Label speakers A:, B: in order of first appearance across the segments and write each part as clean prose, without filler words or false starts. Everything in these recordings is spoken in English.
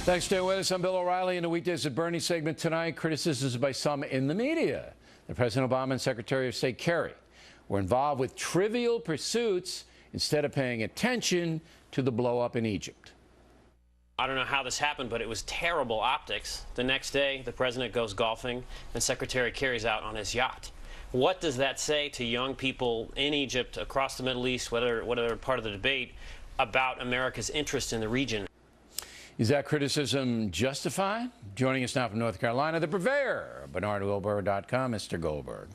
A: Thanks for staying with us. I'm Bill O'Reilly. In the Weekdays at Bernie segment tonight, criticisms by some in the media that President Obama and Secretary of State Kerry were involved with trivial pursuits instead of paying attention to the blow-up in Egypt.
B: I don't know how this happened, but it was terrible optics. The next day, the president goes golfing, and Secretary Kerry's out on his yacht. What does that say to young people in Egypt, across the Middle East, whether part of the debate, about America's interest in the region?
A: Is that criticism justified? Joining us now from North Carolina, the purveyor of BernardGoldberg.com, Mr. Goldberg.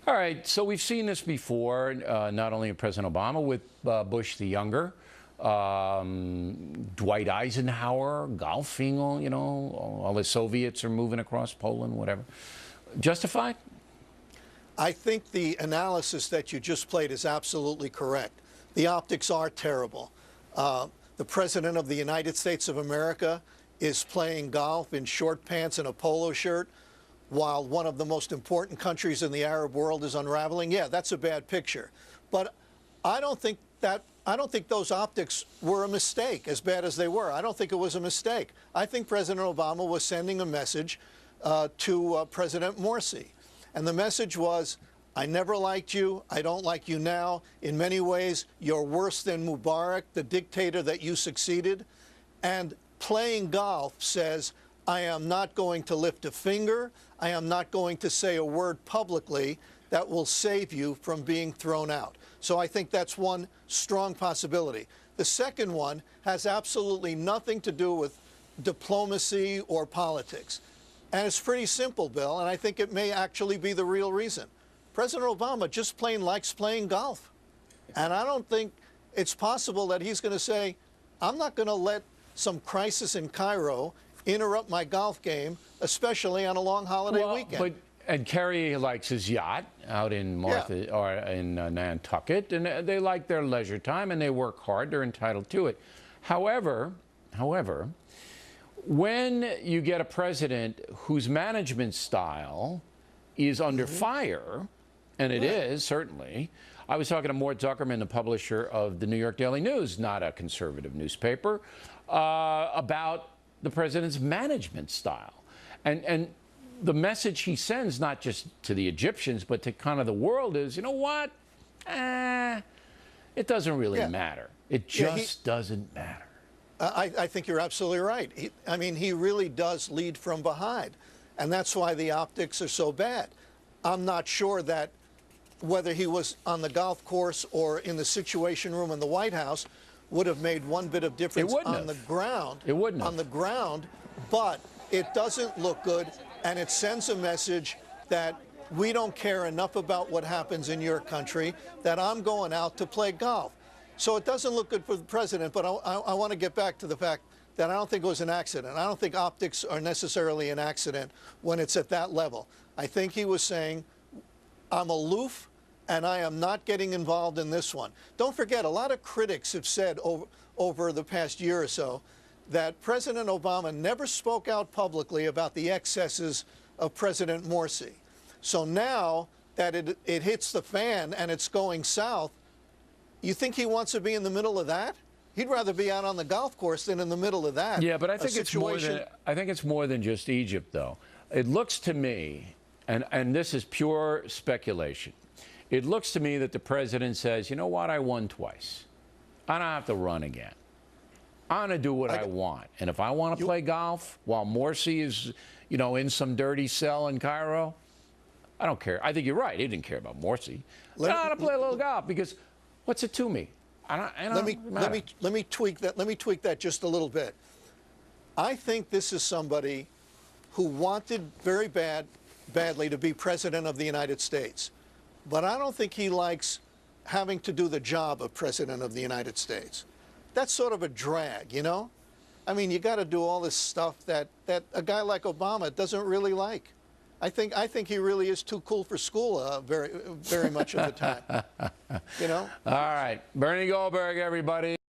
A: All right, so we've seen this before, not only with President Obama, with Bush the Younger, Dwight Eisenhower, golfing, you know, all the Soviets are moving across Poland, whatever. Justified?
C: I think the analysis that you just played is absolutely correct. The optics are terrible. The President of the United States of America is playing golf in short pants and a polo shirt while one of the most important countries in the Arab world is unraveling. Yeah, that's a bad picture. But I don't think those optics were a mistake, as bad as they were. I don't think it was a mistake. I think President Obama was sending a message to President Morsi. And the message was, I never liked you. I don't like you now. In many ways, you're worse than Mubarak, the dictator that you succeeded. And playing golf says, I am not going to lift a finger. I am not going to say a word publicly that will save you from being thrown out. So I think that's one strong possibility. The second one has absolutely nothing to do with diplomacy or politics. And it's pretty simple, Bill, and I think it may actually be the real reason. President Obama just plain likes playing golf. And I don't think it's possible that he's going to say, I'm not going to let some crisis in Cairo interrupt my golf game, especially on a long holiday weekend.
A: And Kerry likes his yacht out in Nantucket, and they like their leisure time, and they work hard. They're entitled to it. However, when you get a president whose management style is under fire, and it is, certainly. I was talking to Mort Zuckerman, the publisher of the New York Daily News, not a conservative newspaper, about the president's management style. And the message he sends, not just to the Egyptians, but to kind of the world is, you know what? It doesn't really matter. It just doesn't matter.
C: I think you're absolutely right. I mean, he really does lead from behind. And that's why the optics are so bad. I'm not sure that whether he was on the golf course or in the Situation Room in the White House would have made one bit of difference on the ground.
A: It wouldn't have.
C: On the ground, but it doesn't look good, and it sends a message that we don't care enough about what happens in your country, that I'm going out to play golf. So it doesn't look good for the president, but I want to get back to the fact that I don't think it was an accident. I don't think optics are necessarily an accident when it's at that level. I think he was saying, I'm aloof, and I am not getting involved in this one. Don't forget, a lot of critics have said over the past year or so that President Obama never spoke out publicly about the excesses of President Morsi. So now that it hits the fan and it's going south, you think he wants to be in the middle of that? He'd rather be out on the golf course than in the middle of that.
A: Yeah, but I think it's more than just Egypt, though. It looks to me, and this is pure speculation, it looks to me that the president says, you know what, I won twice. I don't have to run again. I'm going to do what I want. And if I want to play golf while Morsi is, you know, in some dirty cell in Cairo, I don't care. I think you're right. He didn't care about Morsi. I want to play a little golf because what's it to me? Let me tweak that. Let me tweak that just a little bit. I think this is somebody who wanted very badly to be president of the United States, but I don't think he likes having to do the job of president of the United States. That's sort of a drag, you know. I mean, you got to do all this stuff that a guy like Obama doesn't really like. I think he really is too cool for school very much of the time. You know? All right. Bernie Goldberg, everybody.